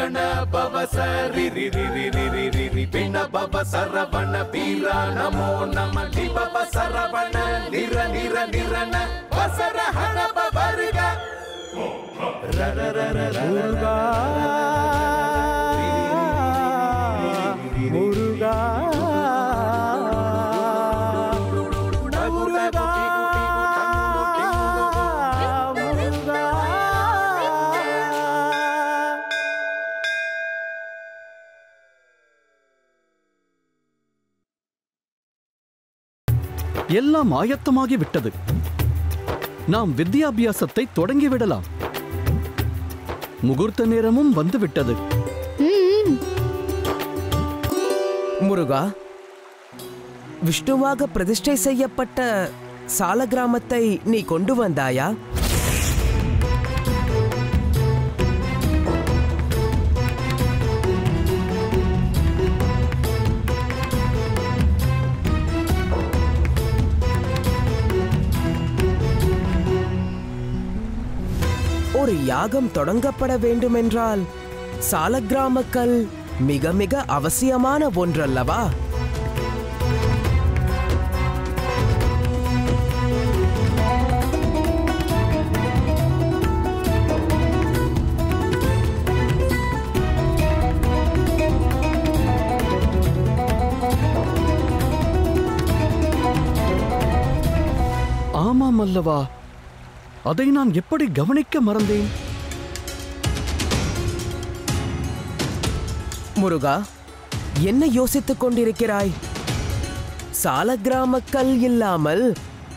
ಗಣ ಭವ ಸರಿ ರಿ ರಿ ರಿ ರಿ ರಿ ರಿ ರಿ ಪಿಣ ಭವ ಸರವಣ ವೀರ ನಮೋ ನಮ ಲಿ ಭವ ಸರವಣ ನಿರ ನಿರ ನಿರನ ವಸರ ಹಣ ಭವರ್ಗ ರ ರ ರ ರ ರ ಮುರುಗಾ எல்லாம் ஆயத்தமாகி விட்டது. நாம் வித்யாபியாசத்தை தொடங்கிவிடலாம். முகூர்த்த நேரமும் வந்துவிட்டது. முருகா, விஷ்ணுவாக பிரதிஷ்டை செய்யப்பட்ட சால கிராமத்தை நீ கொண்டு வந்தாயா? ஒரு யாகம் தொடங்கப்பட வேண்டுமென்றால் சாலக்கிராமக்கல் மிக மிக அவசியமான ஒன்றல்லவா? ஆமாம் அல்லவா? அதை நான் எப்படி கவனிக்க மறந்தேன்? முருகா, என்ன யோசித்துக் கொண்டிருக்கிறாய்? சாலக்கிராமக்கல் இல்லாமல்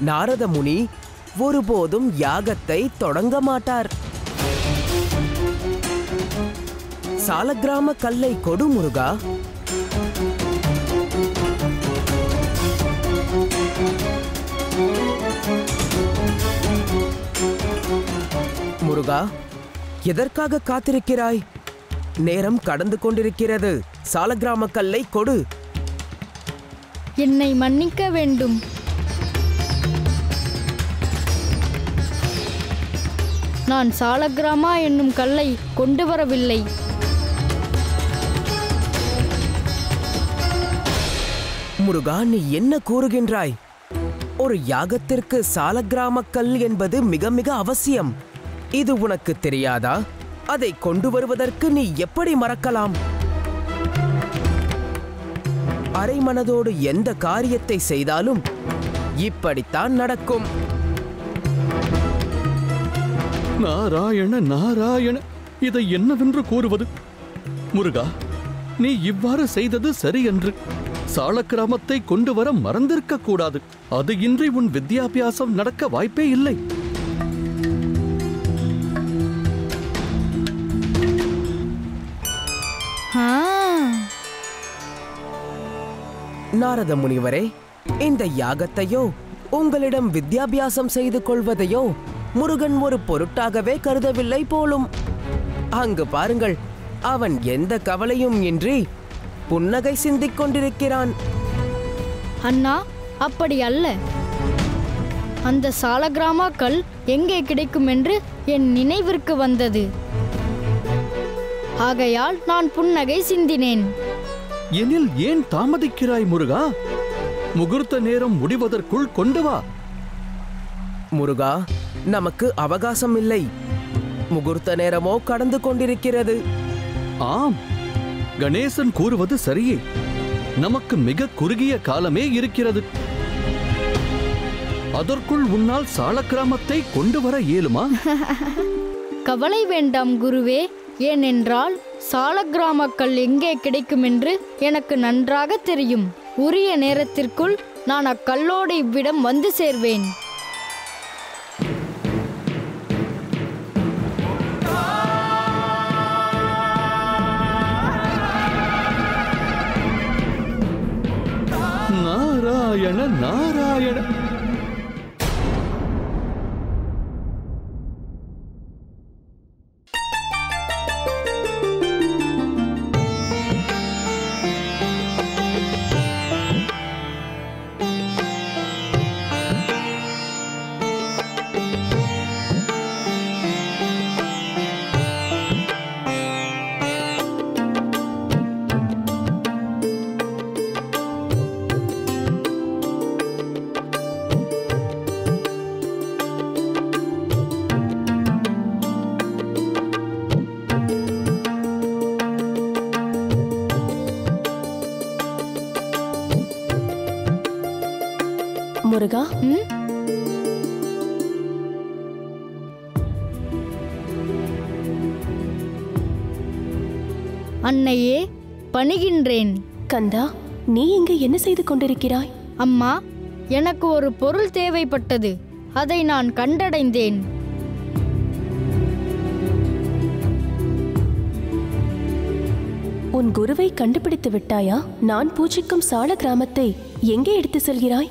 நாரத முனி ஒருபோதும் யாகத்தை தொடங்க மாட்டார். சாலக்கிராம கல்லை கொடு முருகா. முருகா, எதற்காக காத்திருக்கிறாய்? நேரம் கடந்து கொண்டிருக்கிறது. சாலக்கிராம கல்லை கொடு. என்னை மன்னிக்க வேண்டும். நான் சாலக்கிராமா என்னும் கல்லை கொண்டு வரவில்லை. முருகா, நீ என்ன கூறுகின்றாய்? ஒரு யாகத்திற்கு சாலக்கிராம கல் என்பது மிக மிக அவசியம். இது உனக்கு தெரியாதா? அதை கொண்டு வருவதற்கு நீ எப்படி மறக்கலாம்? அரை மனதோடு எந்த காரியத்தை செய்தாலும் இப்படித்தான் நடக்கும். நாராயண நாராயண, இதை என்னவென்று கூறுவது? முருகா, நீ இவ்வாறு செய்தது சரியன்று. சாலக்கிராமத்தை கொண்டு வர மறந்திருக்க கூடாது. அது இன்றி உன் வித்யாபியாசம் நடக்க வாய்ப்பே இல்லை. நாரத முனிவரே, இந்த யாகத்தையோ உங்களிடம் வித்யாபியாசம் செய்து கொள்வதையோ முருகன் ஒரு பொருட்டாகவே கருதவில்லை போலும். அங்கு பாருங்கள், அவன் எந்த கவலையும் இன்றி புன்னகை சிந்திக் கொண்டிருக்கிறான். அண்ணா, அப்படி அல்ல. அந்த சாலக்கிராமா கல் எங்கே கிடைக்கும் என்று என் நினைவிற்கு வந்தது. ஆகையால் நான் புன்னகை சிந்தினேன். எனில் ஏன் தாமதிக்கிறாய் முருகா? முகூர்த்த நேரம் முடிவதற்குள் கொண்டு வா. முருகா, நமக்கு அவகாசம் இல்லை. முகூர்த்த நேரமோ கடந்து கொண்டிருக்கிறது. ஆம், கணேசன் கூறுவது சரியே. நமக்கு மிக குறுகிய காலமே இருக்கிறது. அதற்குள் உன்னால் சாலக்கிராமத்தை கொண்டு வர இயலுமா? கவலை வேண்டாம் குருவே. ஏனென்றால் சாலக்கிராமக்கல் எங்கே கிடைக்கும் என்று எனக்கு நன்றாக தெரியும். உரிய நேரத்திற்குள் நான் அக்கல்லோடு இவ்விடம் வந்து சேர்வேன். நாராயண நாராயண. முருகா. அன்னையே, பணிகின்றேன். கந்தா, நீ இங்கு என்ன செய்து கொண்டிருக்கிறாய்? அம்மா, எனக்கு ஒரு பொருள் தேவைப்பட்டது. அதை நான் கண்டடைந்தேன். உன் குருவை கண்டுபிடித்து விட்டாயா? நான் பூஜிக்கும் சால கிராமத்தை எங்கே எடுத்து செல்கிறாய்?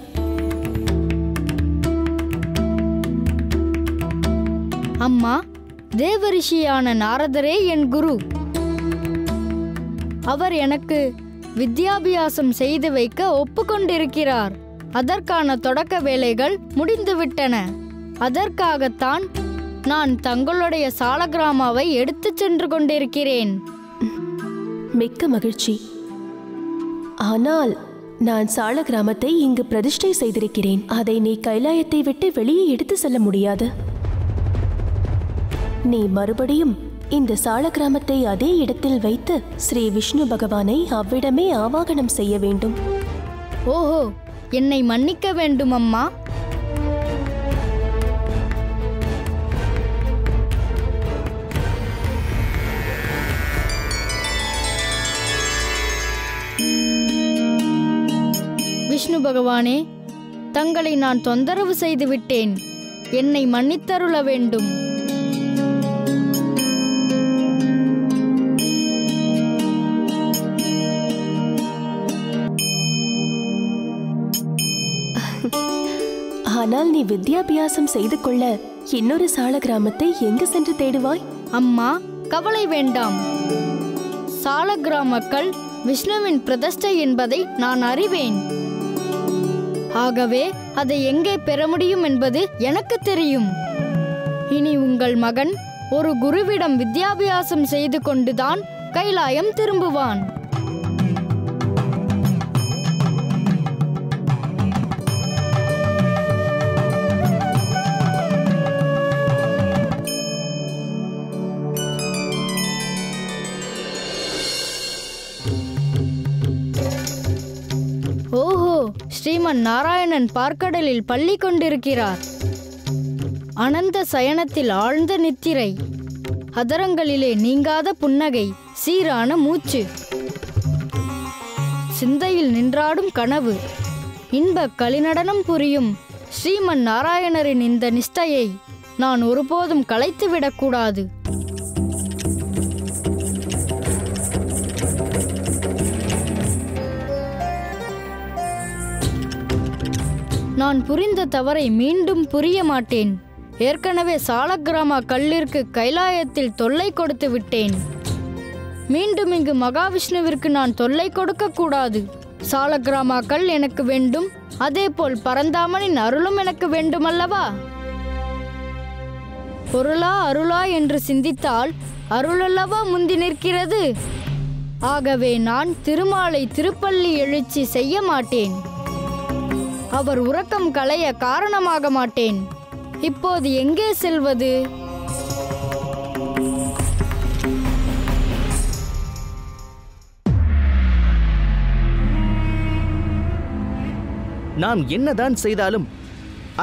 அம்மா, தேவரிஷியான நாரதரே என் குரு. அவர் எனக்கு வித்யாபியாசம் செய்து வைக்க ஒப்புக்கொண்டிருக்கிறார். அதற்கான தொடக்க வேலைகள் முடிந்துவிட்டன. அதற்காகத்தான் நான் தங்களுடைய சாலக்கிராமாவை எடுத்துச் சென்று கொண்டிருக்கிறேன். மிக்க மகிழ்ச்சி. ஆனால் நான் சால கிராமத்தை இங்கு பிரதிஷ்டை செய்திருக்கிறேன். அதை நீ கைலாயத்தை விட்டு வெளியே எடுத்து செல்ல முடியாது. நீ மறுபடியும் இந்த சால கிராமத்தை அதே இடத்தில் வைத்து ஸ்ரீ விஷ்ணு பகவானை அவ்விடமே ஆவாகனம் செய்ய வேண்டும். ஓஹோ, என்னை மன்னிக்க வேண்டும் அம்மா. விஷ்ணு பகவானே, தங்களை நான் தொந்தரவு செய்து விட்டேன். என்னை மன்னித்தருள வேண்டும். ஆனால் நீ வித்யாபியாசம் செய்து கொள்ள இன்னொரு சால கிராமத்தை எங்கு சென்று தேடுவாய்? அம்மா, கவலை வேண்டாம். சால கிராமக்கள் விஷ்ணுவின் பிரதிஷ்டை என்பதை நான் அறிவேன். ஆகவே அதை எங்கே பெற முடியும் என்பது எனக்கு தெரியும். இனி உங்கள் மகன் ஒரு குருவிடம் வித்யாபியாசம் செய்து கொண்டுதான் கைலாயம் திரும்புவான். ஓஹோ, ஸ்ரீமன் நாராயணன் பார்க்கடலில் பள்ளி கொண்டிருக்கிறார். அனந்த சயனத்தில் ஆழ்ந்த நித்திரை, அதரங்களிலே நீங்காத புன்னகை, சீரான மூச்சு, சிந்தையில் நின்றாடும் கனவு, இன்ப களிநடனம் புரியும் ஸ்ரீமன் நாராயணரின் இந்த நிஷ்டையை நான் ஒருபோதும் கலைத்துவிடக்கூடாது. நான் புரிந்த தவறை மீண்டும் புரிய மாட்டேன். ஏற்கனவே சாலக்கிராமா கல்லிற்கு கைலாயத்தில் தொல்லை கொடுத்து விட்டேன். மீண்டும் இங்கு மகாவிஷ்ணுவிற்கு நான் தொல்லை கொடுக்க கூடாது. சாலக்கிராமா கல் எனக்கு வேண்டும், அதேபோல் பரந்தாமனின் அருளும் எனக்கு வேண்டுமல்லவா? பொருளா அருளா என்று சிந்தித்தால் அருளல்லவா முந்தி நிற்கிறது. ஆகவே நான் திருமாலை திருப்பள்ளி எழுச்சி செய்ய மாட்டேன். அவர் உறக்கம் களைய காரணமாக மாட்டேன். இப்போது எங்கே செல்வது? நாம் என்னதான் செய்தாலும்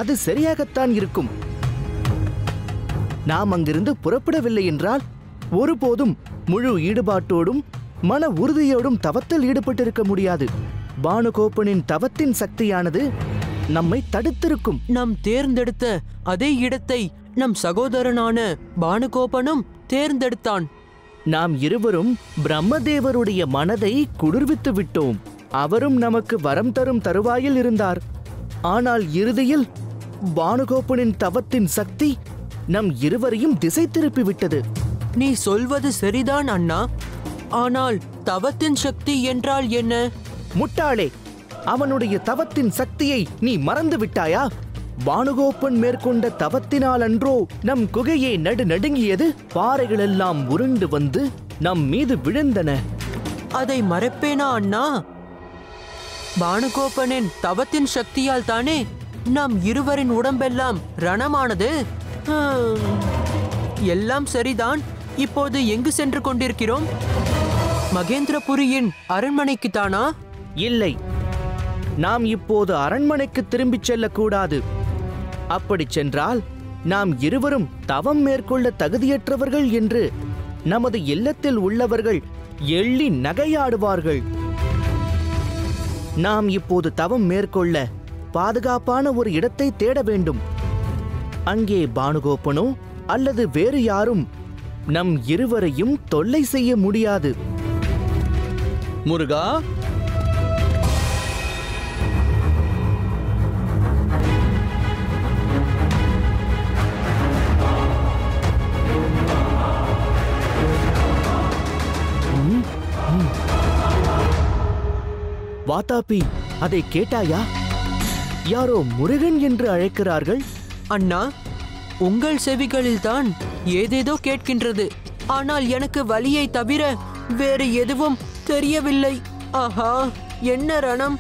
அது சரியாகத்தான் இருக்கும். நாம் அங்கிருந்து புறப்படவில்லை என்றால் ஒருபோதும் முழு ஈடுபாட்டோடும் மன உறுதியோடும் தவத்தில் ஈடுபட்டிருக்க முடியாது. பானுகோபனின் தவத்தின் சக்தியானது நம்மை தடுத்திருக்கும். நாம் தேர்ந்தெடுத்த அதே இடத்தை நம் சகோதரனான பானுகோபனும் தேர்ந்தெடுத்தான். நாம் இருவரும் பிரம்மதேவருடைய மனதை குளிர்வித்து விட்டோம். அவரும் நமக்கு வரம் தரும் தருவாயில் இருந்தார். ஆனால் இறுதியில் பானுகோபனின் தவத்தின் சக்தி நம் இருவரையும் திசை திருப்பி விட்டது. நீ சொல்வது சரிதான் அண்ணா. ஆனால் தவத்தின் சக்தி என்றால் என்ன? முட்டாளே, அவனுடைய தவத்தின் சக்தியை நீ மறந்து விட்டாயா? பானுகோபன் மேற்கொண்ட தவத்தினால் அன்றோ நம் குகையே நடுநடுங்கியது. பாறைகளெல்லாம் உருண்டு வந்து நம் மீது விழுந்தன. அதை மறைப்பேனா அண்ணா? பானுகோபனின் தவத்தின் சக்தியால் தானே நம் இருவரின் உடம்பெல்லாம் ரணமானது. எல்லாம் சரிதான். இப்போது எங்கு சென்று கொண்டிருக்கிறோம்? மகேந்திரபுரியின் அரண்மனைக்கு தானா? இல்லை, நாம் இப்போது அரண்மனைக்கு திரும்பிச் செல்லக்கூடாது. அப்படி சென்றால் நாம் இருவரும் தவம் மேற்கொள்ள தகுதியற்றவர்கள் என்று நமது இல்லத்தில் உள்ளவர்கள் எள்ளி நகையாடுவார்கள். நாம் இப்போது தவம் மேற்கொள்ள பாதுகாப்பான ஒரு இடத்தை தேட வேண்டும். அங்கே பானுகோபனோ அல்லது வேறு யாரும் நம் இருவரையும் தொல்லை செய்ய முடியாது. முருகா, வாதாபி, அதை கேட்டாயா? யாரோ முருகன் என்று அழைக்கிறார்கள். அண்ணா, உங்கள் செவிகளில்தான் ஏதேதோ கேட்கின்றது. ஆனால் எனக்கு வலியை தவிர வேறு எதுவும் தெரியவில்லை. ஆஹா, என்ன ரணம்,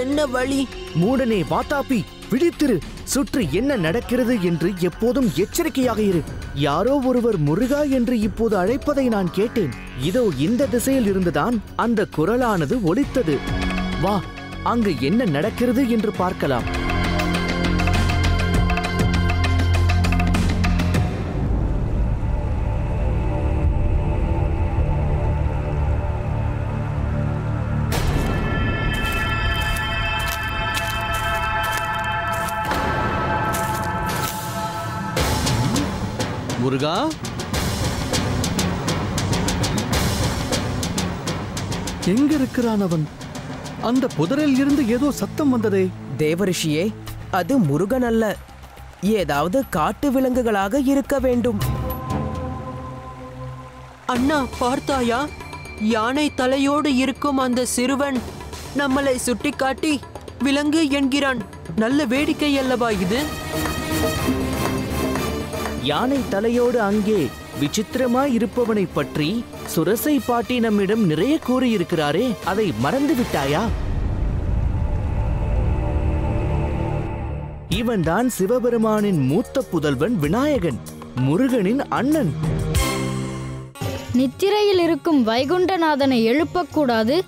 என்ன வலி! மூடனே வாதாபி, விழித்திரு. சுற்றி என்ன நடக்கிறது என்று எப்போதும் எச்சரிக்கையாக இரு. யாரோ ஒருவர் முருகா என்று இப்போது அழைப்பதை நான் கேட்டேன். இதோ இந்த திசையில் இருந்துதான் அந்த குரலானது ஒலித்தது. வா, அங்கு என்ன நடக்கிறது என்று பார்க்கலாம். முருகா, எங்க இருக்கிறான் அவன்? அந்த புதரில் இருந்து ஏதோ சத்தம் வந்ததே. தேவரிஷியே, அது முருகன் அல்ல, ஏதாவது காட்டு விலங்குகளாக இருக்க வேண்டும். அண்ணா, பார்த்தாயா? யானை தலையோடு இருக்கும் அந்த சிறுவன் நம்மளை சுட்டிக்காட்டி விலங்கு என்கிறான். நல்ல வேடிக்கை அல்லவா இது? யானை தலையோடு அங்கே விசித்திரமாய் இருப்பவனை பற்றி சுரசை பாட்டி நம்மிடம் நிறைய கூறியிருக்கிறாரே, அதை மறந்து விட்டாயா? இவன்தான் சிவபெருமானின் மூத்த புதல்வன் விநாயகன், முருகனின் அண்ணன். நித்திரையில் இருக்கும் வைகுண்டநாதனை எழுப்பக்கூடாது.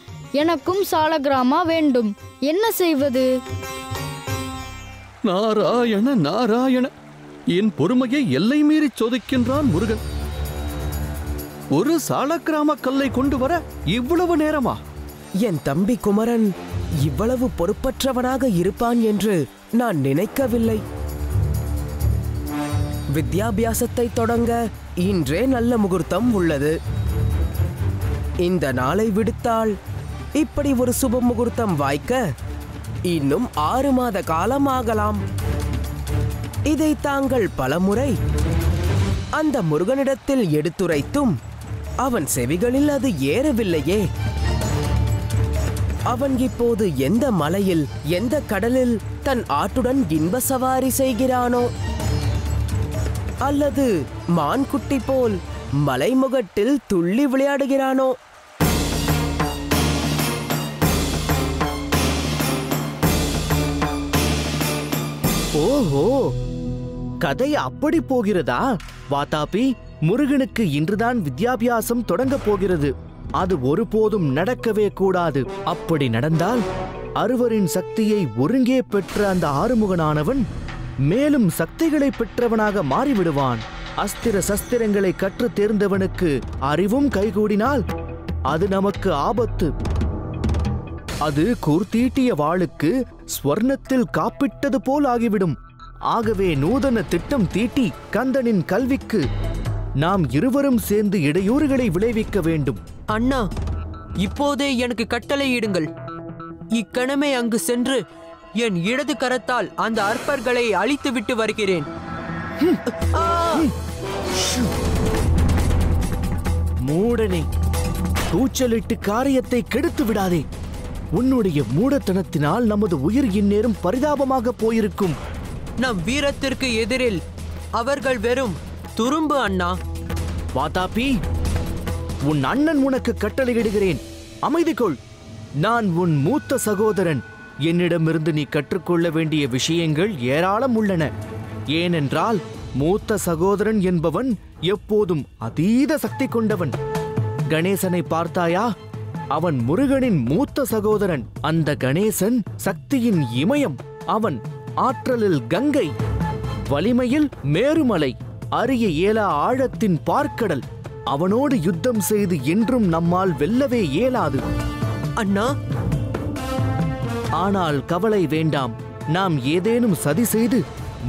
எனக்கும் சாலக்கிராமா வேண்டும். என்ன செய்வது? நாராயண நாராயண, என் பொறுமையை எல்லை மீறி சோதிக்கின்றான் முருகன். ஒரு சாலக்கிராம கல்லை கொண்டு வர இவ்வளவு நேரமா? என் தம்பி குமரன் இவ்வளவு பொறுப்பற்றவனாக இருப்பான் என்று நான் நினைக்கவில்லை. வித்யாபியாசத்தை தொடங்க இன்றே நல்ல முகூர்த்தம் உள்ளது. இந்த நாளை விடுத்தால் இப்படி ஒரு சுப முகூர்த்தம் வாய்க்க இன்னும் 6 மாத காலம் ஆகலாம். இதை தாங்கள் பலமுறை அந்த முருகனிடத்தில் எடுத்துரைத்தும் அவன் செவிகளில் அது ஏறவில்லையே. அவன் இப்போது எந்த மலையில், எந்த கடலில் தன் ஆட்டுடன் இன்ப சவாரி செய்கிறானோ, அல்லது மான்குட்டி போல் மலைமுகட்டில் துள்ளி விளையாடுகிறானோ? ஓஹோ, கதை அப்படி போகிறதா? வாதாபி, முருகனுக்கு இன்றுதான் வித்யாபியாசம் தொடங்க போகிறது. அது ஒருபோதும் நடக்கவே கூடாது. அப்படி நடந்தால் அறுவரின் சக்தியை ஒருங்கே பெற்ற அந்த ஆறுமுகனானவன் மேலும் சக்திகளை பெற்றவனாக மாறிவிடுவான். அஸ்திர சஸ்திரங்களை கற்று தேர்ந்தவனுக்கு அறிவும் கைகூடினால் அது நமக்கு ஆபத்து. அது கூர்த்தீட்டிய வாளுக்கு ஸ்வர்ணத்தில் காப்பிட்டது போல் ஆகிவிடும். ஆகவே நூதன திட்டம் தீட்டி கந்தனின் கல்விக்கு நாம் இருவரும் சேர்ந்து இடையூறுகளை விளைவிக்க வேண்டும். அண்ணா, இப்போதே எனக்கு கட்டளையிடுங்கள். இக்கணமே அங்கு சென்று என் இடது கரத்தால் அந்த அற்பர்களை அழித்துவிட்டு வருகிறேன். மூடனே, கூச்சலிட்டு காரியத்தை கெடுத்து விடாதே. உன்னுடைய மூடத்தனத்தினால் நமது உயிர் இந்நேரம் பரிதாபமாக போயிருக்கும். நம் வீரத்திற்கு எதிரில் அவர்கள் வெறும் துரும்பு அண்ணா. வாதாபி, உன் அண்ணன் உனக்கு கட்டளையிடுகிறேன், அமைதி கொள். நான் உன் மூத்த சகோதரன். என்னிடமிருந்து நீ கற்றுக்கொள்ள வேண்டிய விஷயங்கள் ஏராளம் உள்ளன. ஏனென்றால் மூத்த சகோதரன் என்பவன் எப்போதும் அதீத சக்தி கொண்டவன். கணேசனை பார்த்தாயா? அவன் முருகனின் மூத்த சகோதரன். அந்த கணேசன் சக்தியின் இமயம். அவன் ஆற்றலில் கங்கை, வலிமையில் மேருமலை, அறிய இயலா ஆழத்தின் பார்க்கடல். அவனோடு யுத்தம் செய்து என்றும் நம்மால் வெல்லவே இயலாது. அண்ணா, ஆனால் கவலை வேண்டாம். நாம் ஏதேனும் சதி செய்து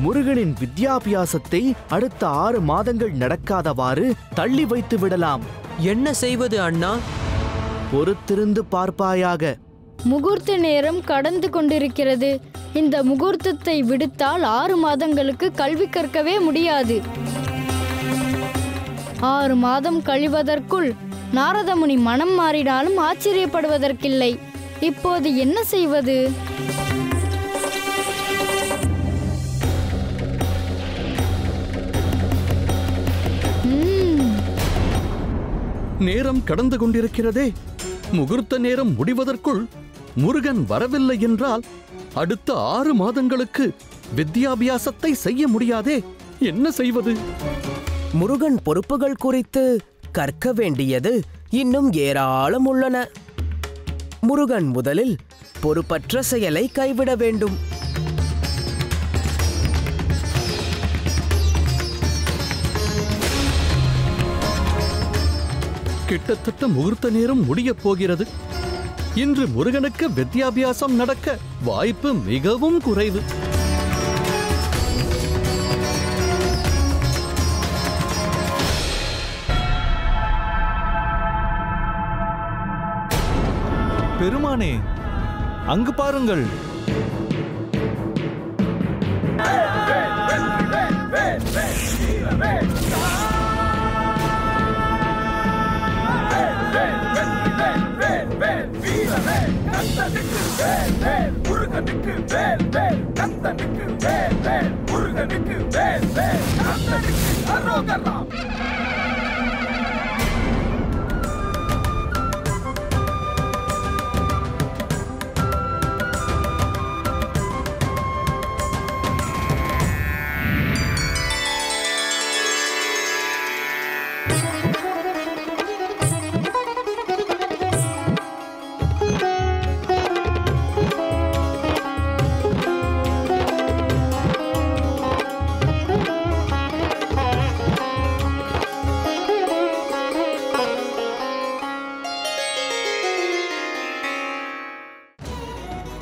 முருகனின் வித்யாபியாசத்தை அடுத்த 6 மாதங்கள் நடக்காதவாறு தள்ளி வைத்து விடலாம். என்ன செய்வது அண்ணா? பொறுத்திருந்து பார்ப்பாயாக. முகூர்த்த நேரம் கடந்து கொண்டிருக்கிறது. இந்த முகூர்த்தத்தை விடுத்தால் 6 மாதங்களுக்கு கல்வி கற்கவே முடியாது. 6 மாதம் கழிவதற்குள் நாரதமுனி மனம் மாறினாலும் ஆச்சரியப்படுவதற்கில்லை. இப்போது என்ன செய்வது? நேரம் கடந்து கொண்டிருக்கிறதே. முகூர்த்த நேரம் முடிவதற்குள் முருகன் வரவில்லை என்றால் அடுத்த 6 மாதங்களுக்கு வித்யாபியாசத்தை செய்ய முடியாதே. என்ன செய்வது? முருகன் பொறுப்புகள் குறித்து கற்க வேண்டியது இன்னும் ஏராளம் உள்ளன. முருகன் முதலில் பொறுப்பற்ற செயலை கைவிட வேண்டும். கிட்டத்தட்ட முகூர்த்த நேரம் முடியப் போகிறது. இன்று முருகனுக்கு வித்யாபியாசம் நடக்க வாய்ப்பு மிகவும் குறைவு. பெருமானே, அங்கு பாருங்கள்.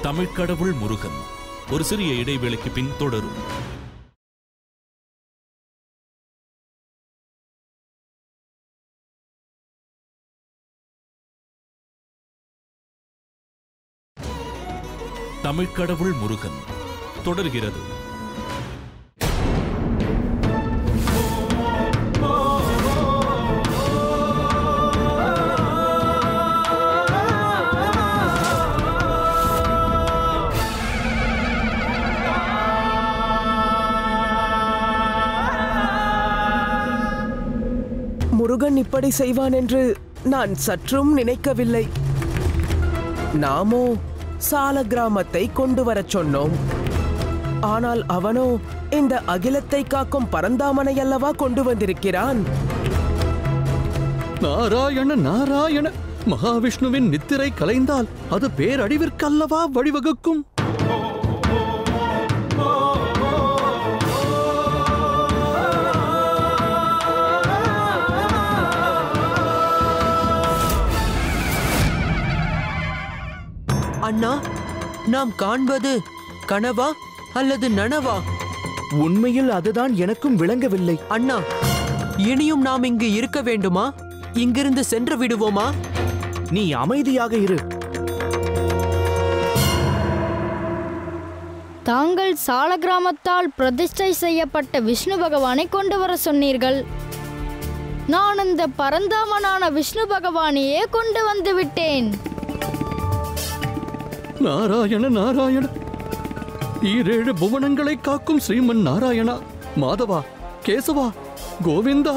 தமிழ்க்கடவுள் முருகன் ஒரு சிறிய இடைவேளைக்கு பின் தொடரும். தமிழ்க்கடவுள் முருகன் தொடர்கிறது. முருகன் இப்படி செய்வான் என்று நான் சற்றும் நினைக்கவில்லை. நாமோ சால கிராமத்தை கொண்டு வரச் சொன்னோம். ஆனால் அவனோ இந்த அகிலத்தை காக்கும் பரந்தாமனை அல்லவா கொண்டு வந்திருக்கிறான். நாராயண நாராயண, மகாவிஷ்ணுவின் நித்திரை கலைந்தால் அது பேரழிவிற்கல்லவா வழிவகுக்கும். அண்ணா, நாம் காண்பது கனவா அல்லது நனவா? உண்மையில் அதுதான் எனக்கும் விளங்கவில்லை. அண்ணா, இனியும் நாம் இங்கு இருக்க வேண்டுமா? இங்கிருந்து சென்று விடுவோமா? நீ அமைதியாக இரு. தாங்கள் சால கிராமத்தால் பிரதிஷ்டை செய்யப்பட்ட விஷ்ணு பகவானை கொண்டு வர சொன்னீர்கள். நான் அந்த பரந்தாமனான விஷ்ணு பகவானையே கொண்டு வந்து விட்டேன். நாராயண நாராயண, ஈரேழு புவனங்களை காக்கும் ஸ்ரீமன் நாராயணா, மாதவா, கேசவா, கோவிந்தா,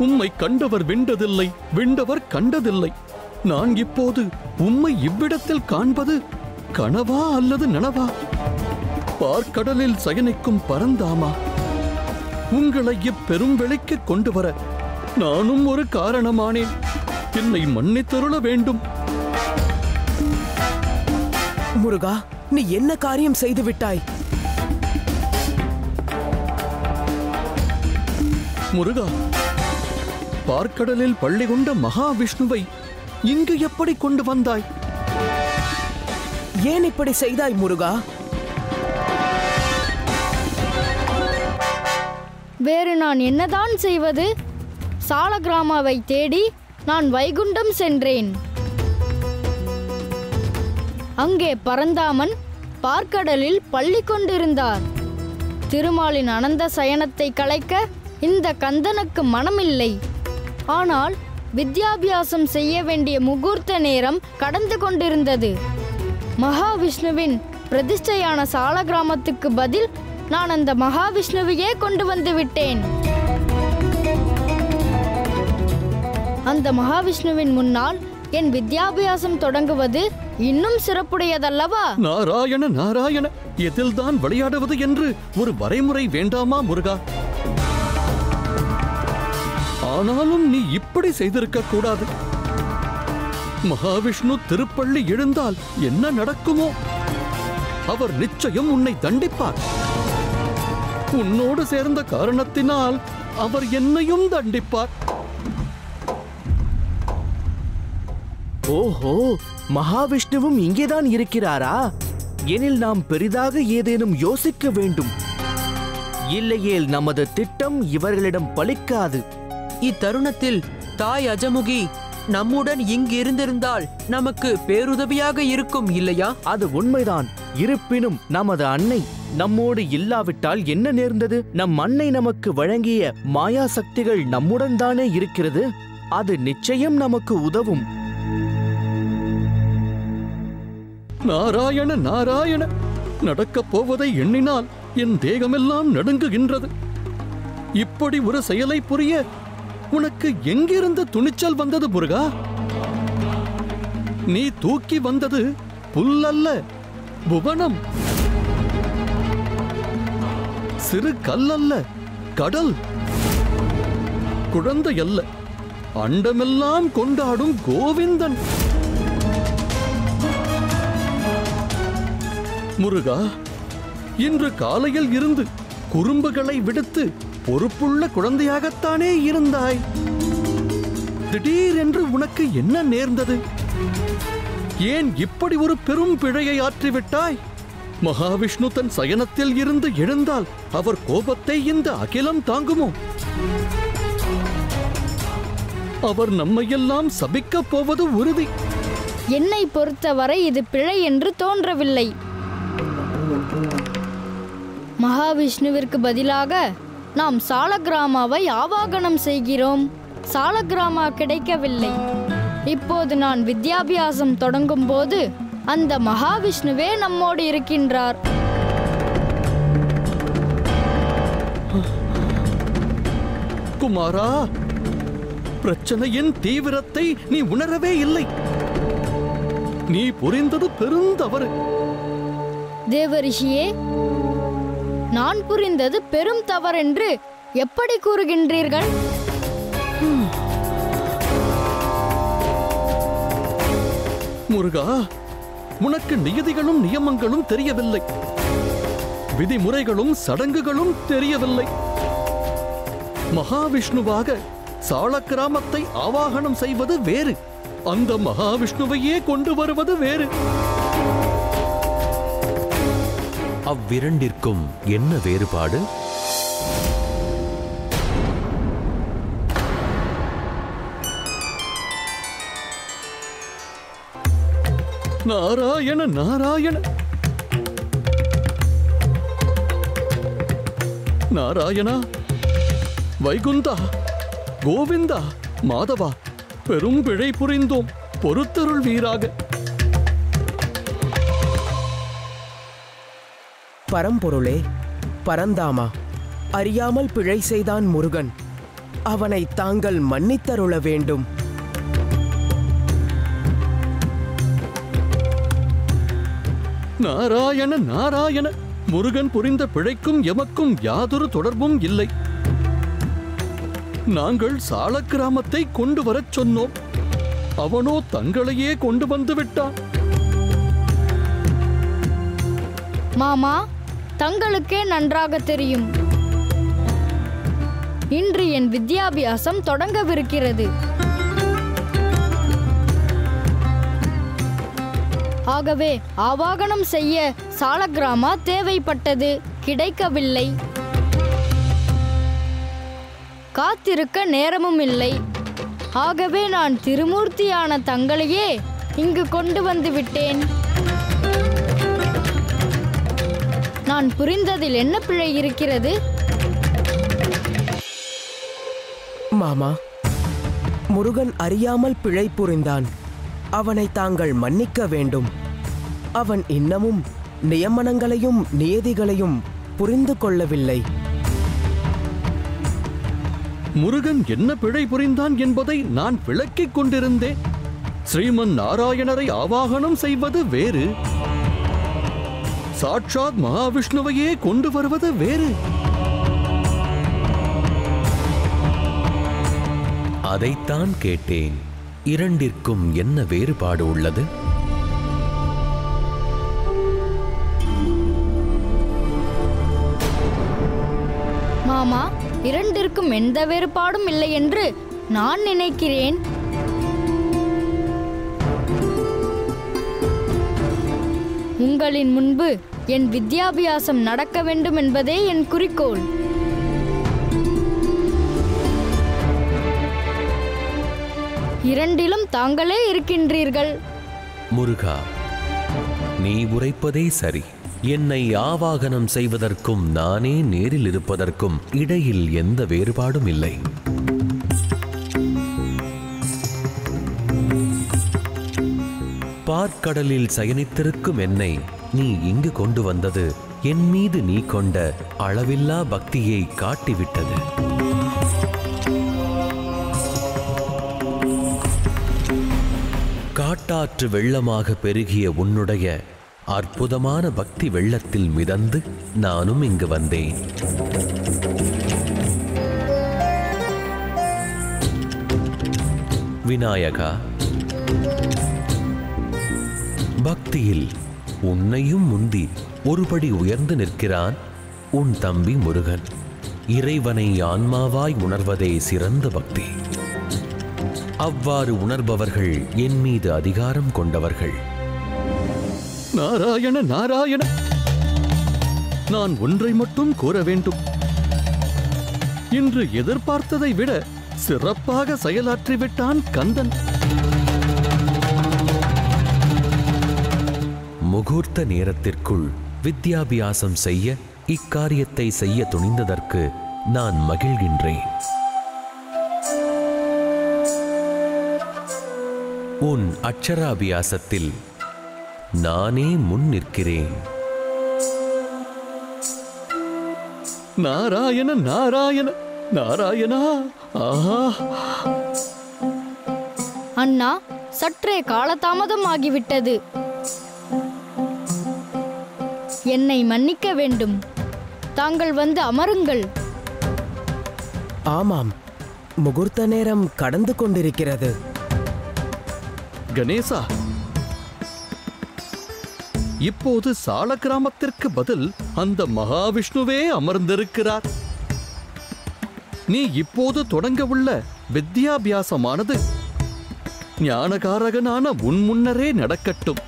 உம்மை கண்டவர் விண்டதில்லை, விண்டவர் கண்டதில்லை. நான் இப்போது உம்மை இவ்விடத்தில் காண்பது கனவா அல்லது நனவா? பார்க்கடலில் சயனிக்கும் பரந்தாமா, உங்களை இப்பெரும் வெளிக்கு கொண்டு வர நானும் ஒரு காரணமானேன். என்னை மன்னித்தருள வேண்டும். முருகா, நீ என்ன காரியம் செய்து விட்டாய்? முருகா, பார்க்கடலில் பள்ளி கொண்ட மகாவிஷ்ணுவை இங்கு எப்படி கொண்டு வந்தாய்? ஏன் இப்படி செய்தாய் முருகா? வேறு நான் என்னதான் செய்வது? சாலக்கிராமாவை தேடி நான் வைகுண்டம் சென்றேன். அங்கே பரந்தாமன் பார்க்கடலில் பள்ளி கொண்டிருந்தார். திருமாலின் அனந்த சயனத்தை கலைக்க இந்த கந்தனுக்கு மனமில்லை. ஆனால் வித்யாபியாசம் செய்ய வேண்டிய முகூர்த்த நேரம் கடந்து கொண்டிருந்தது. மகாவிஷ்ணுவின் பிரதிஷ்டையான சாலக்கிராமத்துக்கு பதில் நான் அந்த மகாவிஷ்ணுவையே கொண்டு வந்து விட்டேன். அந்த மகாவிஷ்ணுவின் முன்னால் என் வித்யாபியாசம் தொடங்குவது இன்னும் சிறப்புடையதல்லவா? நாராயண நாராயண, எதில்தான் விளையாடுவது என்று ஒரு வரைமுறை வேண்டாமா முருகா? ஆனாலும் நீ இப்படி செய்திருக்க கூடாது. மகாவிஷ்ணு திருப்பள்ளி எழுந்தால் என்ன நடக்குமோ? அவர் நிச்சயம் உன்னை தண்டிப்பார். உன்னோடு சேர்ந்த காரணத்தினால் அவர் என்னையும் தண்டிப்பார். ஓஹோ, மகாவிஷ்ணுவும் இங்கேதான் இருக்கிறாரா? எனில் நாம் பெரிதாக ஏதேனும் யோசிக்க வேண்டும். இல்லையேல் நமது திட்டம் இவர்களிடம் பலிக்காது. இத்தருணத்தில் தாய் அஜமுகி நம்முடன் இங்கு இருந்திருந்தால் நமக்கு பேருதவியாக இருக்கும் இல்லையா? அது உண்மைதான். இருப்பினும் நமது அன்னை நம்மோடு இல்லாவிட்டால் என்ன நேர்ந்தது? நம் அன்னை நமக்கு வழங்கிய மாயா சக்திகள் நம்முடன் தானே இருக்கிறது. அது நிச்சயம் நமக்கு உதவும். நாராயண நாராயண, நடக்கப் போவதை எண்ணினால் என் தேகமெல்லாம் நடுங்குகின்றது. இப்படி ஒரு செயலை புரிய உனக்கு எங்கிருந்து துணிச்சல் வந்தது முருகா? நீ தூக்கி வந்தது புல்லல்ல, புவனம். சிறு கல்லல்ல, கடல். குழந்தை அல்ல, அண்டமெல்லாம் கொண்டாடும் கோவிந்தன். முருகா, இன்று காலையில் இருந்து குறும்புகளை விடுத்து பொறுப்புள்ள குழந்தையாகத்தானே இருந்தாய். திடீரென்று உனக்கு என்ன நேர்ந்தது? ஏன் இப்படி ஒரு பெரும் பிழையை ஆற்றிவிட்டாய்? மகாவிஷ்ணு தன் சயனத்தில் இருந்து எழுந்தால் அவர் கோபத்தை இந்த அகிலம் தாங்குமோ? அவர் நம்மையெல்லாம் சபிக்கப் போவது உறுதி. என்னை பொறுத்தவரை இது பிழை என்று தோன்றவில்லை. மகாவிஷ்ணுவிற்கு பதிலாக நாம் சாலக்கிராமாவை ஆவாகனம் செய்கிறோம். சாலக்கிராமா கிடைக்கவில்லை. இப்போது நான் வித்யாபியாசம் தொடங்கும் போது அந்த மகாவிஷ்ணுவே நம்மோடு இருக்கின்றார். குமாரா, பிரச்சனையின் தீவிரத்தை நீ உணரவே இல்லை. நீ புரிந்தது பெருந்தவறு. தேவரிஷியே, நான் புரிந்தது பெரும் தவறென்று எப்படி கூறுகின்றீர்கள்? முருகா, உனக்கு நியதிகளும் நியமங்களும் தெரியவில்லை. விதிமுறைகளும் சடங்குகளும் தெரியவில்லை. மகாவிஷ்ணுவாக சாலக்கிராமத்தை ஆவாகனம் செய்வது வேறு, அந்த மகாவிஷ்ணுவையே கொண்டு வருவது வேறு. அவ்விரண்டிற்கும் என்ன வேறுபாடு? நாராயண நாராயண நாராயணா, வைகுந்தா, கோவிந்தா, மாதவா, பெரும் பிழை புரிந்தோம், பொறுத்தருள் வீராக. பரம்பொருளே, பரந்தாமா, அறியாமல் பிழை செய்தான் முருகன். அவனை தாங்கள் மன்னித்தருள வேண்டும். நாராயண நாராயண, முருகன் புரிந்த பிழைக்கும் எமக்கும் யாதொரு தொடர்பும் இல்லை. நாங்கள் சாலக்கிராமத்தை கொண்டு வரச் சொன்னோம். அவனோ தங்களையே கொண்டு வந்து விட்டான். மாமா, தங்களுக்கே நன்றாக தெரியும், இன்று என் வித்யாபியாசம் தொடங்கவிருக்கிறது. ஆகவே ஆவாகனம் செய்ய சாலக்கிராமா தேவைப்பட்டது, கிடைக்கவில்லை. காத்திருக்க நேரமும் இல்லை. ஆகவே நான் திருமூர்த்தியான தங்களையே இங்கு கொண்டு வந்து விட்டேன். நான் புரிந்ததில் என்ன பிழை இருக்கிறது? மாமா, முருகன் அறியாமல் பிழை புரிந்தான். அவனை தாங்கள் மன்னிக்க வேண்டும். அவன் இன்னமும் நியமனங்களையும் நியதிகளையும் புரிந்து கொள்ளவில்லை. முருகன் என்ன பிழை புரிந்தான் என்பதை நான் விளக்கிக் கொண்டிருந்தேன். ஸ்ரீமன் நாராயணரை ஆவாகனம் செய்வது வேறு, சாட்சாத் மகாவிஷ்ணுவையே கொண்டு வருவது வேறு. அதைத்தான் கேட்டேன். இரண்டிற்கும் என்ன வேறுபாடு உள்ளது? மாமா, இரண்டிற்கும் எந்த வேறுபாடும் இல்லை என்று நான் நினைக்கிறேன். உங்களின் முன்பு என் வித்யாபியாசம் நடக்க வேண்டும் என்பதே என் குறிக்கோள். இரண்டிலும் தாங்களே இருக்கின்றீர்கள். முருகா, நீ உரைப்பதே சரி. என்னை ஆவாகனம் செய்வதற்கும் நானே நேரில் இருப்பதற்கும் இடையில் எந்த வேறுபாடும் இல்லை. பார்க்கடலில் சயனித்திருக்கும் என்னை நீ இங்கு கொண்டு வந்தது என் மீது நீ கொண்ட அளவில்லா பக்தியை காட்டிவிட்டது. காட்டாற்று வெள்ளமாக பெருகிய உன்னுடைய அற்புதமான பக்தி வெள்ளத்தில் மிதந்து நானும் இங்கு வந்தேன். விநாயகா, பக்தியில் உன்னையும் முந்தி ஒருபடி உயர்ந்து நிற்கிறான் உன் தம்பி முருகன். இறைவனை ஆன்மாவாய் உணர்வதே சிறந்த பக்தி. அவ்வாறு உணர்பவர்கள் என் மீது அதிகாரம் கொண்டவர்கள். நாராயண நாராயண, நான் ஒன்றை மட்டும் கூற வேண்டும். இன்று எதிர்பார்த்ததை விட சிறப்பாக செயலாற்றிவிட்டான் கந்தன். முகூர்த்த நேரத்திற்குள் வித்யாபியாசம் செய்ய இக்காரியத்தை செய்ய துணிந்ததற்கு நான் மகிழ்கின்றேன். உன் அக்ஷராபியாசத்தில் நானே முன் நிற்கிறேன். நாராயண நாராயண நாராயணா. ஆஹா, அண்ணா, சற்றே காலதாமதம் ஆகிவிட்டது. என்னை மன்னிக்க வேண்டும். தாங்கள் வந்து அமருங்கள். ஆமாம், முகூர்த்த நேரம் கடந்து கொண்டிருக்கிறது. கணேசா, இப்போது சால கிராமத்திற்கு பதில் அந்த மகாவிஷ்ணுவே அமர்ந்திருக்கிறார். நீ இப்போது தொடங்க உள்ள வித்யாபியாசமானது ஞானகாரகனான உன் முன்னரே நடக்கட்டும்.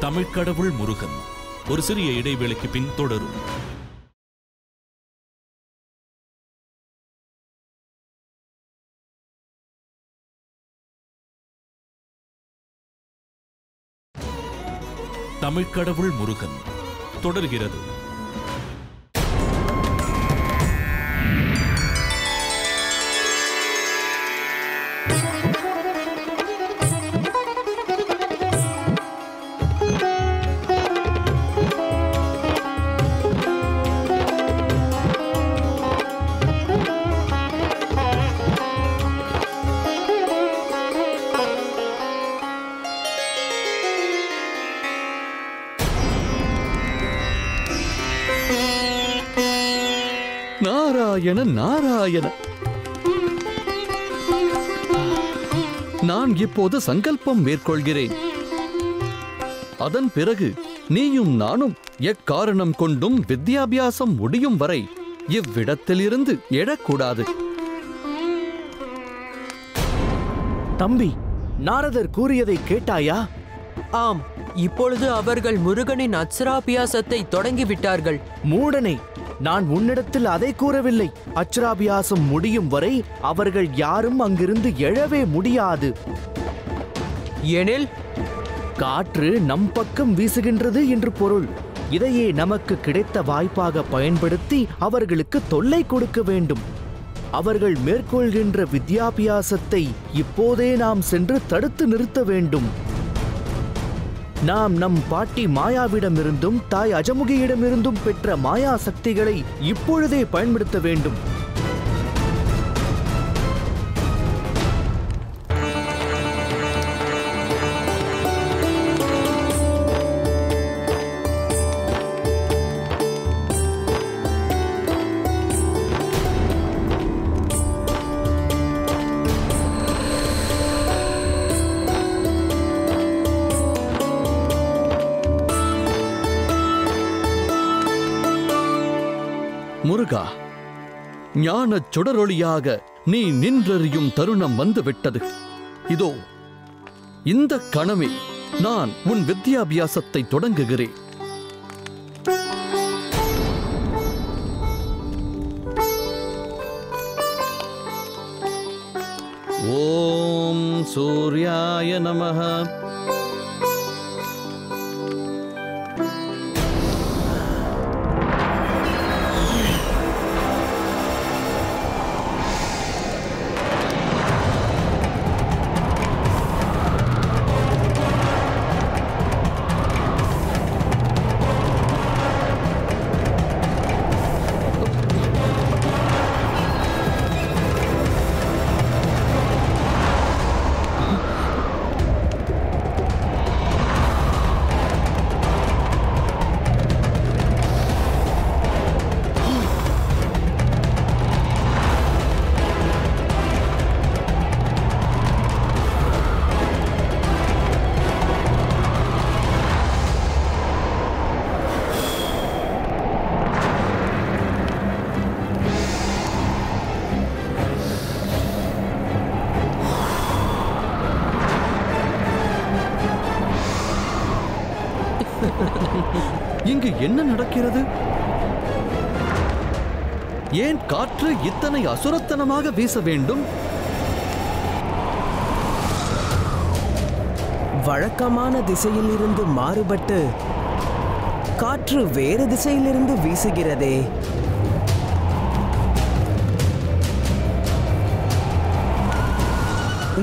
தமிழ் கடவுள் முருகன். ஒரு சிறிய இடைவேளைக்கு பின் தொடரும். தமிழ் கடவுள் முருகன் தொடர்கிறது. நாராயண நாராயண. நான் இப்போது சங்கல்பம் மேற்கொள்கிறேன். அதன் பிறகு நீயும் நானும் எக்காரணம் கொண்டும் வித்யாபியாசம் முடியும் வரை இவ்விடத்திலிருந்து எழக்கூடாது. தம்பி, நாரதர் கூறியதை கேட்டாயா? ஆம், இப்பொழுது அவர்கள் முருகனின் அக்ஷராபியாசத்தை தொடங்கிவிட்டார்கள். மூடனே, நான் உன்னிடத்தில் அதை கூறவில்லை. அக்ஷராபியாசம் முடியும் வரை அவர்கள் யாரும் அங்கிருந்து எழவே முடியாது. எனில் காற்று நம் பக்கம் வீசுகின்றது என்று பொருள். இதையே நமக்கு கிடைத்த வாய்ப்பாக பயன்படுத்தி அவர்களுக்கு தொல்லை கொடுக்க வேண்டும். அவர்கள் மேற்கொள்கின்ற வித்யாபியாசத்தை இப்போதே நாம் சென்று தடுத்து நிறுத்த வேண்டும். நாம் நம் பாட்டி மாயாவிடமிருந்தும் தாய் அஜமுகியிடமிருந்தும் பெற்ற மாயா சக்திகளை இப்பொழுதே பயன்படுத்த வேண்டும். முருகா, ஞானச் சுடரொளியாக நீ நின்றறியும் தருணம் வந்துவிட்டது. இதோ இந்த கணமே நான் உன் வித்யாபியாசத்தை தொடங்குகிறேன். ஓம் சூர்யாய நமஹ. இங்கு என்ன நடக்கிறது? ஏன் காற்று இத்தனை அசுரத்தனமாக வீச வேண்டும்? வழக்கமான திசையிலிருந்து மாறுபட்டு காற்று வேறு திசையிலிருந்து வீசுகிறதே.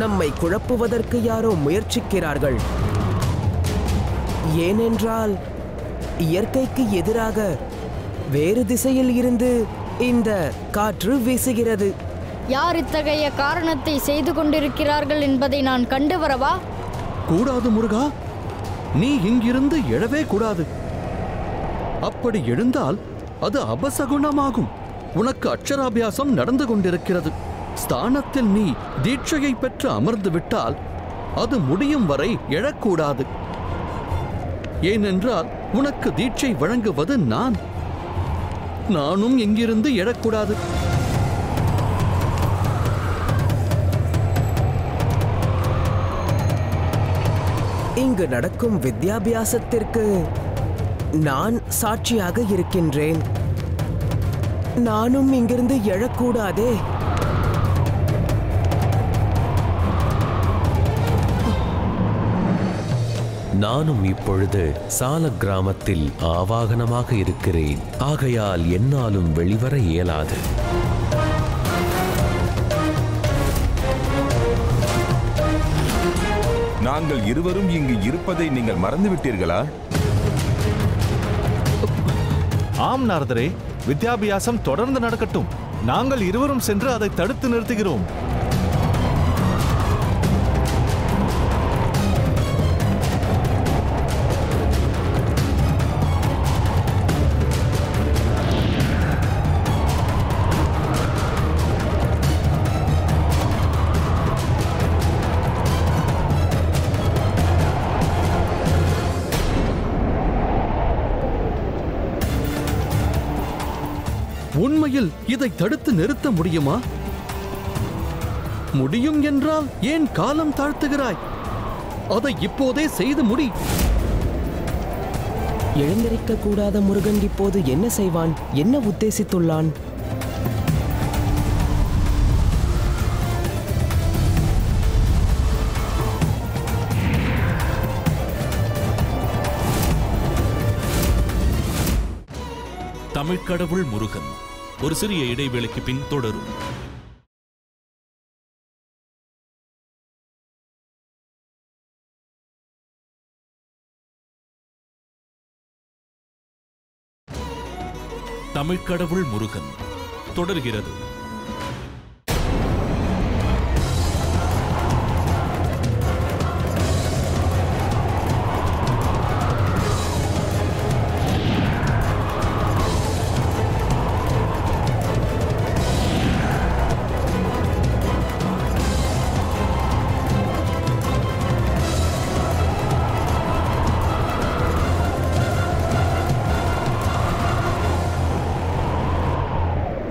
நம்மை குழப்புவதற்கு யாரோ முயற்சிக்கிறார்கள். ஏனென்றால் இயற்கைக்கு எதிராக வேறு திசையில் இருந்து இந்த காற்று வீசுகிறது. யார் இத்தகைய காரணத்தை செய்து கொண்டிருக்கிறார்கள் என்பதை நான் கண்டு வரவா? கூடாது முருகா, நீ இங்கிருந்து எழவே கூடாது. அப்படி எழுந்தால் அது அபசகுணமாகும். உனக்கு அக்ஷராபியாசம் நடந்து கொண்டிருக்கிறது. ஸ்தானத்தில் நீ தீட்சையை பெற்று அமர்ந்து விட்டால் அது முடியும் வரை எழக்கூடாது. ஏனென்றால் உனக்கு தீட்சை வழங்குவது நானும் இங்கிருந்து எழக்கூடாது. இங்கு நடக்கும் வித்யாபியாசத்திற்கு நான் சாட்சியாக இருக்கின்றேன். நானும் இங்கிருந்து எழக்கூடாதே. நானும் இப்பொழுது சால கிராமத்தில் ஆவாகனமாக இருக்கிறேன். ஆகையால் என்னாலும் வெளிவர இயலாது. நாங்கள் இருவரும் இங்கு இருப்பதை நீங்கள் மறந்துவிட்டீர்களா? ஆம் நாரதரே, வித்யாபியாசம் தொடர்ந்து நடக்கட்டும். நாங்கள் இருவரும் சென்று அதை தடுத்து நிறுத்துகிறோம். உண்மையில் இதை தடுத்து நிறுத்த முடியுமா? முடியும் என்றால் ஏன் காலம் தாழ்த்துகிறாய்? அதை இப்போதே செய்து முடி. எழுந்திருக்க கூடாத முருகன் இப்போது என்ன செய்வான்? என்ன உத்தேசித்துள்ளான்? தமிழ்க்கடவுள் முருகன் ஒரு சிறிய இடைவேளைக்கு பின் தொடரும். தமிழ்க்கடவுள் முருகன் தொடர்கிறது.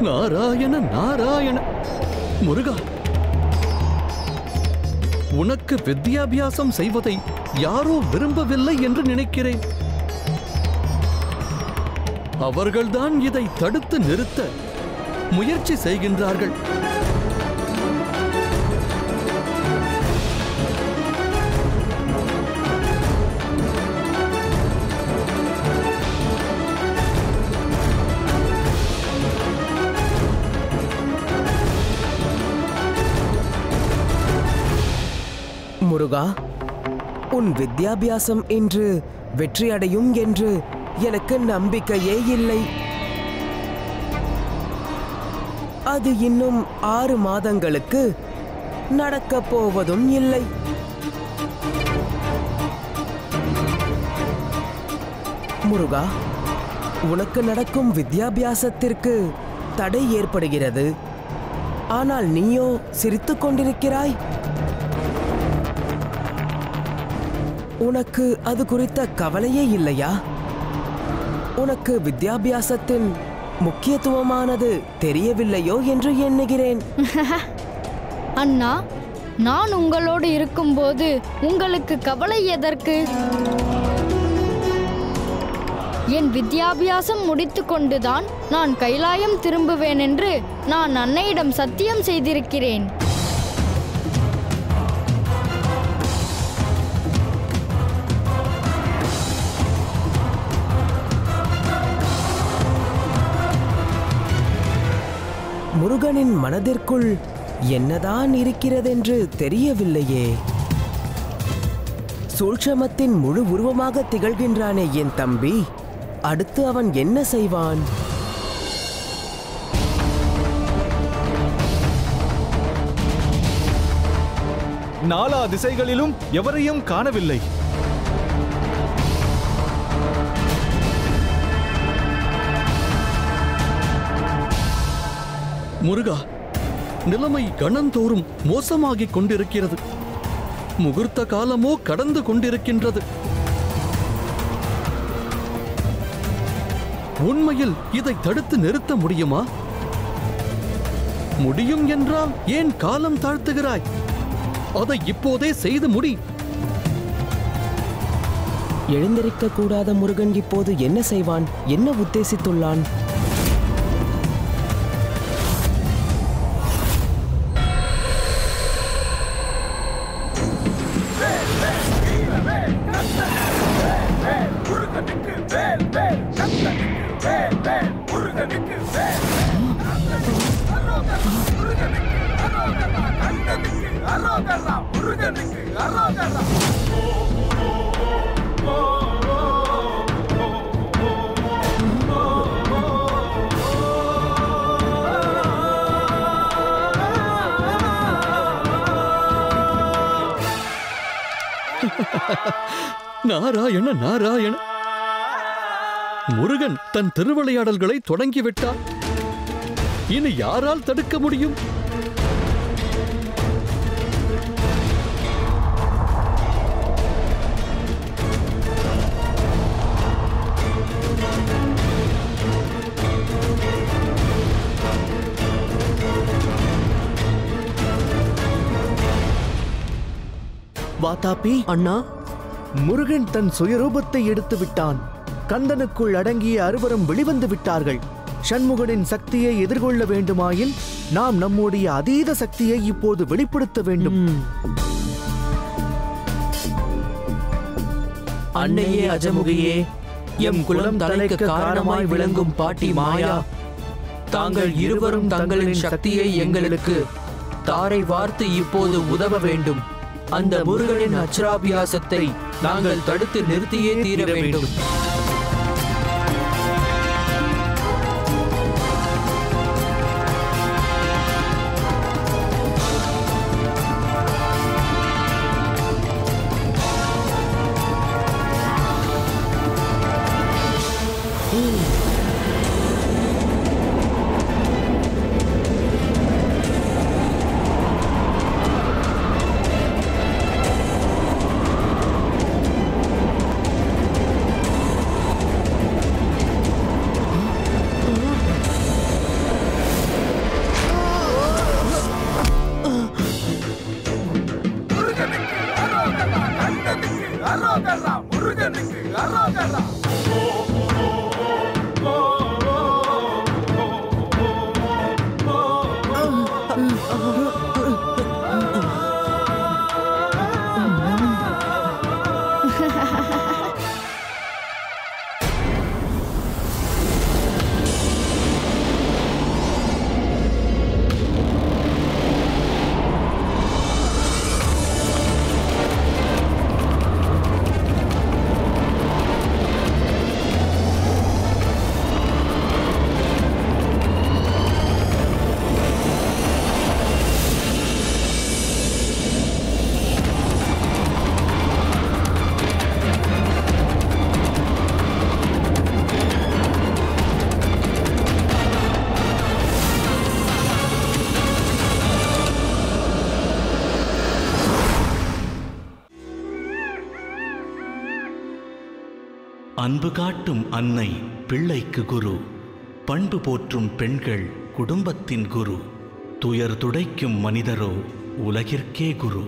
நாராயண நாராயண. முருகா, உனக்கு வித்யாபியாசம் செய்வதை யாரோ விரும்பவில்லை என்று நினைக்கிறேன். அவர்கள்தான் இதை தடுத்து நிறுத்த முயற்சி செய்கின்றார்கள். முருகா, உன் வித்யாபியாசம் இன்று வெற்றியடையும் என்று எனக்கு நம்பிக்கையே இல்லை. அது இன்னும் 6 மாதங்களுக்கு நடக்கப் போவதும் இல்லை. முருகா, உனக்கு நடக்கும் வித்யாபியாசத்திற்கு தடை ஏற்படுகிறது. ஆனால் நீயோ சிரித்துக் கொண்டிருக்கிறாய். உனக்கு அது குறித்த கவலையே இல்லையா? உனக்கு வித்யாபியாசத்தின் முக்கியத்துவமானது தெரியவில்லையோ என்று எண்ணுகிறேன். அண்ணா, நான் உங்களோடு இருக்கும்போது உங்களுக்கு கவலை எதற்கு? என் வித்யாபியாசம் முடித்துக்கொண்டுதான் நான் கைலாயம் திரும்புவேன் என்று நான் அன்னையிடம் சத்தியம் செய்திருக்கிறேன். முருகனின் மனதிற்குள் என்னதான் இருக்கிறதென்று தெரியவில்லையே. சூழ்ச்சமத்தின் முழு உருவமாக திகழ்கின்றானே என் தம்பி. அடுத்து அவன் என்ன செய்வான்? நாலா திசைகளிலும் எவரையும் காணவில்லை. முருகா, நிலைமை கணந்தோறும் மோசமாகிக் கொண்டிருக்கிறது. முகூர்த்த காலமோ கடந்து கொண்டிருக்கின்றது. உண்மையில் இதை தடுத்து நிறுத்த முடியுமா? முடியும் என்றால் ஏன் காலம் தாழ்த்துகிறாய்? அதை இப்போதே செய்து முடி. எழுந்திருக்க கூடாத முருகன் இப்போது என்ன செய்வான்? என்ன உத்தேசித்துள்ளான்? நாராயண நாராயண, முருகன் தன் திருவிளையாடல்களை தொடங்கிவிட்டார். இனி யாரால் தடுக்க முடியும்? வாதாபி, அண்ணா, முருகன் தன் சுயரூபத்தை எடுத்து விட்டான். கந்தனுக்குள் அடங்கிய அறுவரும் வெளிவந்து விட்டார்கள். சண்முகனின் சக்தியை எதிர்கொள்ள வேண்டுமாயின் நாம் நம்முடைய அதீத சக்தியை இப்போது வெளிப்படுத்த வேண்டும். அன்னையே அஜமுகியே, எம் குலம் தலைக்கு காரணமாய் விளங்கும் பாட்டி மாயா, தாங்கள் இருவரும் தங்களின் சக்தியை எங்களுக்கு தாரை வார்த்து இப்போது உதவ வேண்டும். அந்த முருகனின் அச்சராபியாசத்தை நாங்கள் தடுத்து நிறுத்தியே தீர வேண்டும். அன்பு காட்டும் அன்னை பிள்ளைக்கு குரு, பண்பு போற்றும் பெண்கள் குடும்பத்தின் குரு, துயர் துடைக்கும் மனிதரோ உலகிற்கே குரு.